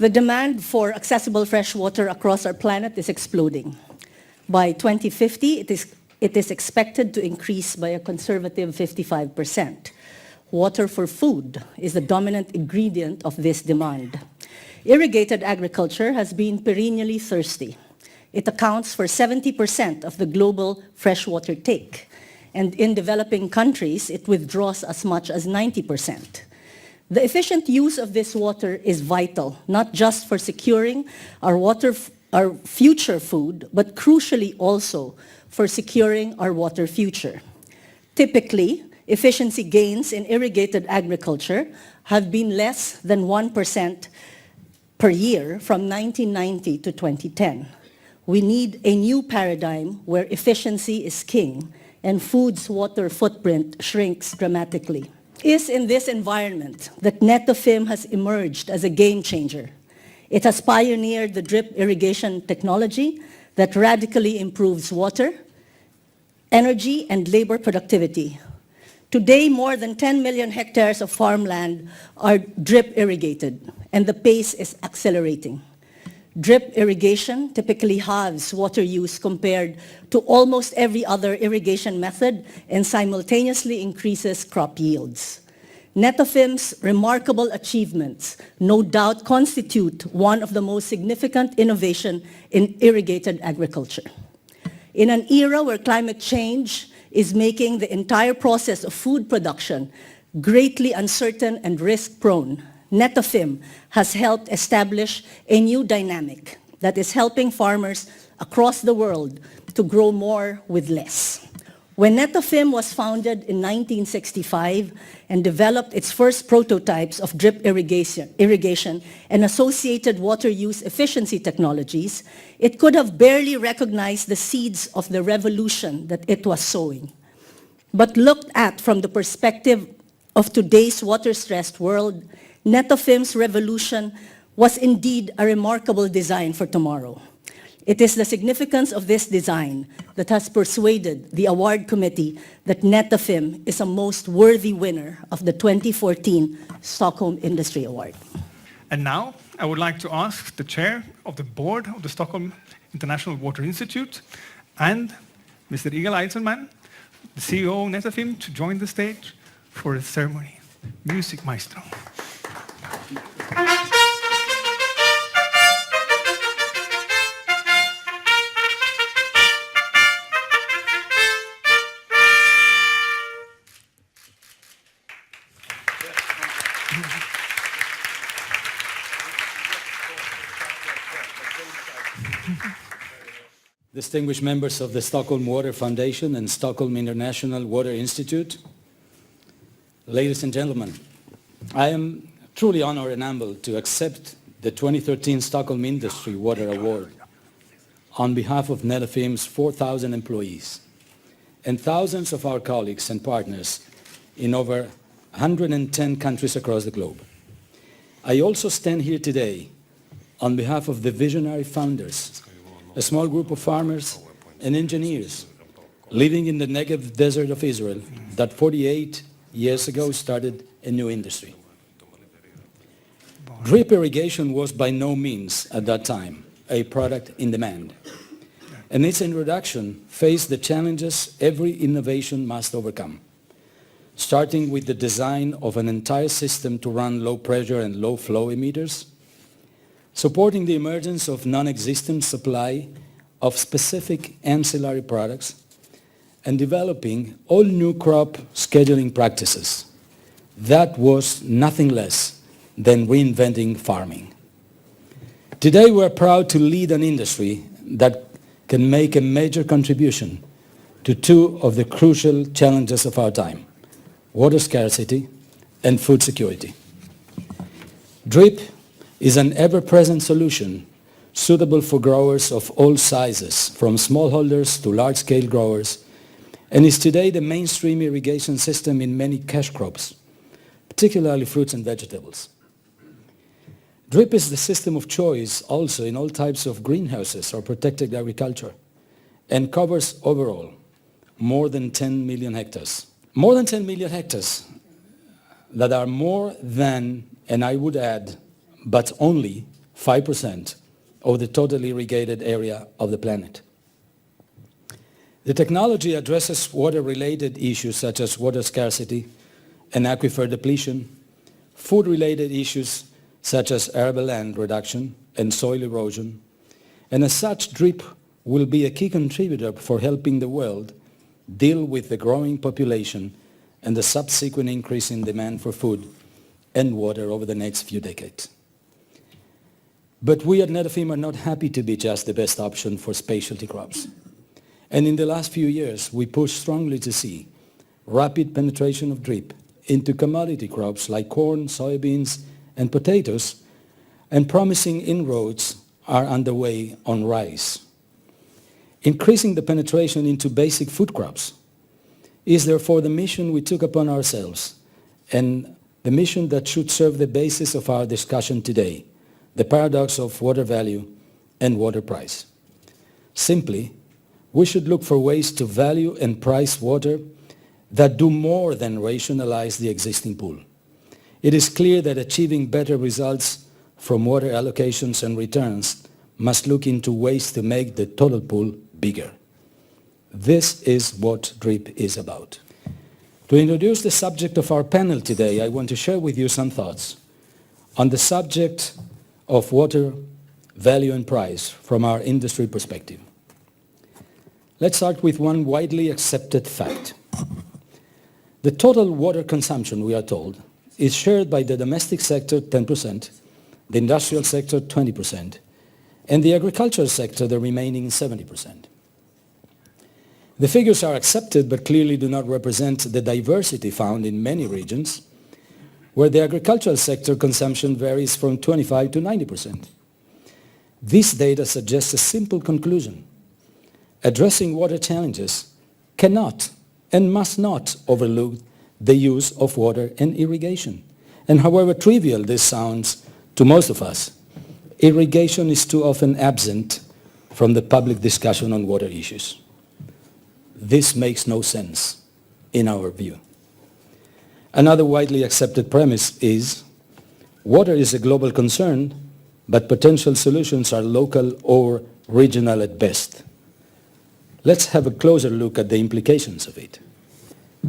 The demand for accessible fresh water across our planet is exploding. By 2050, it is expected to increase by a conservative 55%. Water for food is the dominant ingredient of this demand. Irrigated agriculture has been perennially thirsty. It accounts for 70% of the global freshwater take, and in developing countries, it withdraws as much as 90%. The efficient use of this water is vital, not just for securing our future food, but crucially also for securing our water future. Typically, efficiency gains in irrigated agriculture have been less than 1% per year from 1990 to 2010. We need a new paradigm where efficiency is king and food's water footprint shrinks dramatically. It is in this environment that Netafim has emerged as a game changer. It has pioneered the drip irrigation technology that radically improves water, energy, and labor productivity. Today, more than 10 million hectares of farmland are drip irrigated, and the pace is accelerating. Drip irrigation typically halves water use compared to almost every other irrigation method and simultaneously increases crop yields. Netafim's remarkable achievements no doubt constitute one of the most significant innovations in irrigated agriculture. In an era where climate change is making the entire process of food production greatly uncertain and risk-prone, Netafim has helped establish a new dynamic that is helping farmers across the world to grow more with less. When Netafim was founded in 1965 and developed its first prototypes of drip irrigation and associated water use efficiency technologies, it could have barely recognized the seeds of the revolution that it was sowing. But looked at from the perspective of today's water-stressed world, Netafim's revolution was indeed a remarkable design for tomorrow. It is the significance of this design that has persuaded the award committee that Netafim is a most worthy winner of the 2014 Stockholm Industry Award. And now, I would like to ask the chair of the board of the Stockholm International Water Institute and Mr. IGAL Eisenman, the CEO of Netafim, to join the stage for a ceremony. Music maestro. Distinguished members of the Stockholm Water Foundation and Stockholm International Water Institute, ladies and gentlemen, I am truly honored and humbled to accept the 2013 Stockholm Industry Water Award on behalf of Netafim's 4,000 employees and thousands of our colleagues and partners in over 110 countries across the globe. I also stand here today on behalf of the visionary founders, a small group of farmers and engineers living in the Negev desert of Israel that 48 years ago started a new industry. Drip irrigation was by no means at that time a product in demand, and its introduction faced the challenges every innovation must overcome, starting with the design of an entire system to run low pressure and low flow emitters, supporting the emergence of non-existent supply of specific ancillary products, and developing all new crop scheduling practices. That was nothing less than reinventing farming. Today we are proud to lead an industry that can make a major contribution to two of the crucial challenges of our time: water scarcity and food security. Drip is an ever-present solution suitable for growers of all sizes, from smallholders to large-scale growers, and is today the mainstream irrigation system in many cash crops, particularly fruits and vegetables. Drip is the system of choice also in all types of greenhouses or protected agriculture, and covers overall more than 10 million hectares. More than 10 million hectares that are more than, and I would add, but only 5% of the total irrigated area of the planet. The technology addresses water-related issues such as water scarcity and aquifer depletion, food-related issues such as arable land reduction and soil erosion, and as such, DRIP will be a key contributor for helping the world deal with the growing population and the subsequent increase in demand for food and water over the next few decades. But we at Netafim are not happy to be just the best option for specialty crops. And in the last few years, we pushed strongly to see rapid penetration of DRIP into commodity crops like corn, soybeans, and potatoes, and promising inroads are underway on rice. Increasing the penetration into basic food crops is therefore the mission we took upon ourselves, and the mission that should serve the basis of our discussion today, the paradox of water value and water price. Simply, we should look for ways to value and price water that do more than rationalize the existing pool. It is clear that achieving better results from water allocations and returns must look into ways to make the total pool bigger. This is what DRIP is about. To introduce the subject of our panel today, I want to share with you some thoughts on the subject of water value and price from our industry perspective. Let's start with one widely accepted fact. The total water consumption, we are told, is shared by the domestic sector 10%, the industrial sector 20%, and the agricultural sector the remaining 70%. The figures are accepted but clearly do not represent the diversity found in many regions, where the agricultural sector consumption varies from 25 to 90%. This data suggests a simple conclusion. Addressing water challenges cannot and must not overlook the use of water and irrigation. And however trivial this sounds to most of us, irrigation is too often absent from the public discussion on water issues. This makes no sense in our view. Another widely accepted premise is water is a global concern, but potential solutions are local or regional at best. Let's have a closer look at the implications of it.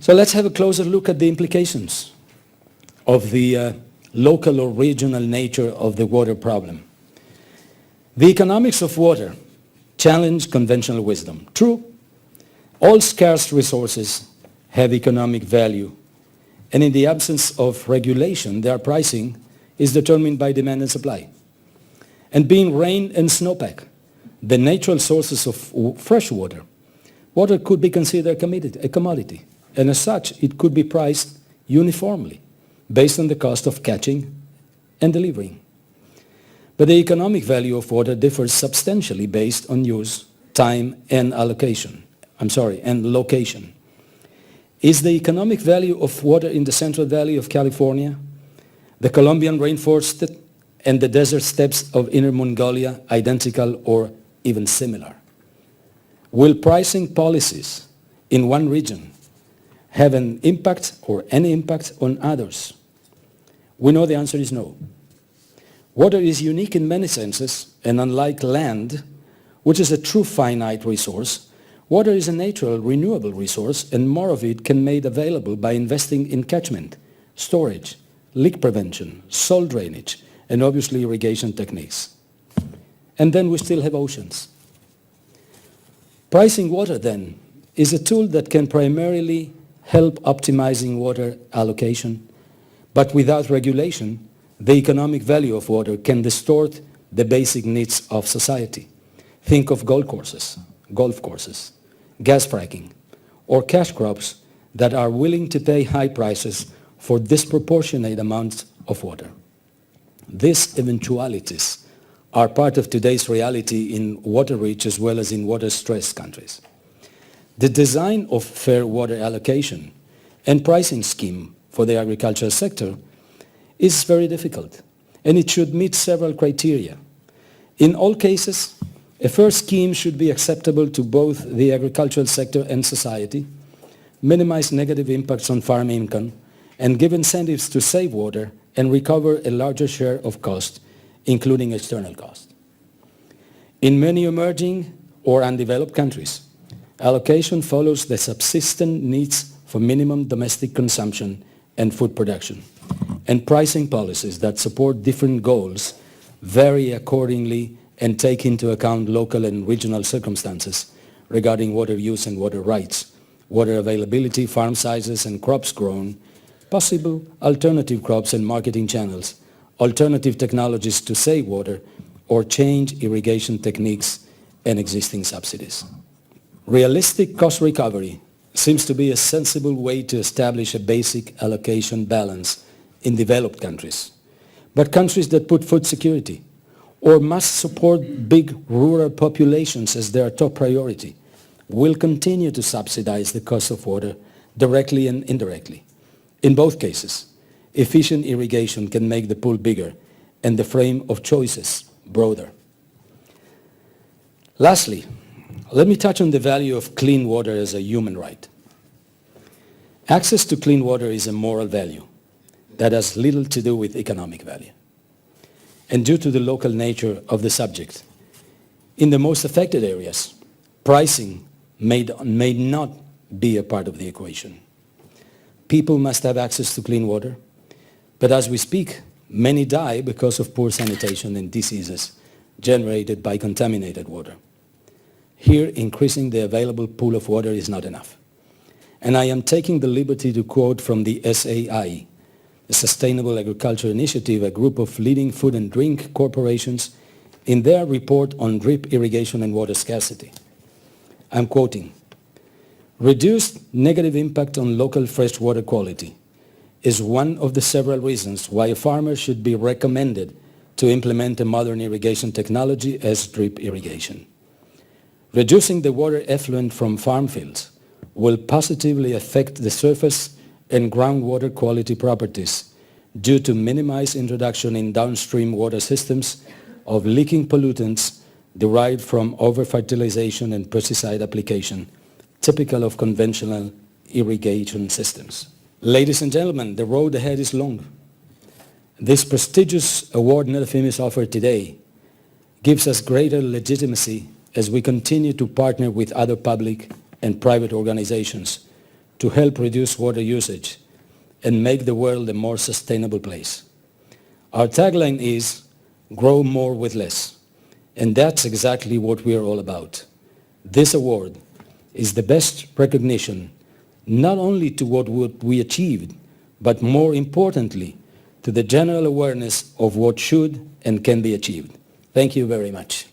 So let's have a closer look at the implications of the local or regional nature of the water problem. The economics of water challenge conventional wisdom. True, all scarce resources have economic value, and in the absence of regulation, their pricing is determined by demand and supply. And being rain and snowpack, the natural sources of fresh water, water could be considered a commodity, and as such, it could be priced uniformly based on the cost of catching and delivering. But the economic value of water differs substantially based on use, time, and location. Is the economic value of water in the Central Valley of California, the Colombian rainforest, and the desert steppes of Inner Mongolia identical or even similar? Will pricing policies in one region have an impact or any impact on others? We know the answer is no. Water is unique in many senses, and unlike land, which is a true finite resource, water is a natural, renewable resource, and more of it can be made available by investing in catchment, storage, leak prevention, soil drainage, and obviously irrigation techniques. And then we still have oceans. Pricing water, then, is a tool that can primarily help optimizing water allocation, but without regulation, the economic value of water can distort the basic needs of society. Think of golf courses, gas fracking, or cash crops that are willing to pay high prices for disproportionate amounts of water. These eventualities are part of today's reality in water-rich as well as in water-stressed countries. The design of fair water allocation and pricing scheme for the agricultural sector is very difficult, and it should meet several criteria. In all cases, a fair scheme should be acceptable to both the agricultural sector and society, minimize negative impacts on farm income, and give incentives to save water and recover a larger share of cost including external costs. In many emerging or undeveloped countries, allocation follows the subsistence needs for minimum domestic consumption and food production, and pricing policies that support different goals vary accordingly and take into account local and regional circumstances regarding water use and water rights, water availability, farm sizes and crops grown, possible alternative crops and marketing channels, alternative technologies to save water, or change irrigation techniques and existing subsidies. Realistic cost recovery seems to be a sensible way to establish a basic allocation balance in developed countries. But countries that put food security or must support big rural populations as their top priority will continue to subsidize the cost of water directly and indirectly. In both cases, efficient irrigation can make the pool bigger and the frame of choices broader. Lastly, let me touch on the value of clean water as a human right. Access to clean water is a moral value that has little to do with economic value. And due to the local nature of the subject, in the most affected areas, pricing may not be a part of the equation. People must have access to clean water, but as we speak, many die because of poor sanitation and diseases generated by contaminated water. Here, increasing the available pool of water is not enough. And I am taking the liberty to quote from the SAI, the Sustainable Agriculture Initiative, a group of leading food and drink corporations, in their report on drip irrigation and water scarcity. I'm quoting, "Reduced negative impact on local fresh water quality is one of the several reasons why a farmer should be recommended to implement a modern irrigation technology as drip irrigation. Reducing the water effluent from farm fields will positively affect the surface and groundwater quality properties due to minimized introduction in downstream water systems of leaking pollutants derived from over-fertilization and pesticide application, typical of conventional irrigation systems." Ladies and gentlemen, the road ahead is long. This prestigious award Netafim is offered today gives us greater legitimacy as we continue to partner with other public and private organizations to help reduce water usage and make the world a more sustainable place. Our tagline is, "Grow more with less." And that's exactly what we are all about. This award is the best recognition not only to what we achieved, but more importantly, to the general awareness of what should and can be achieved. Thank you very much.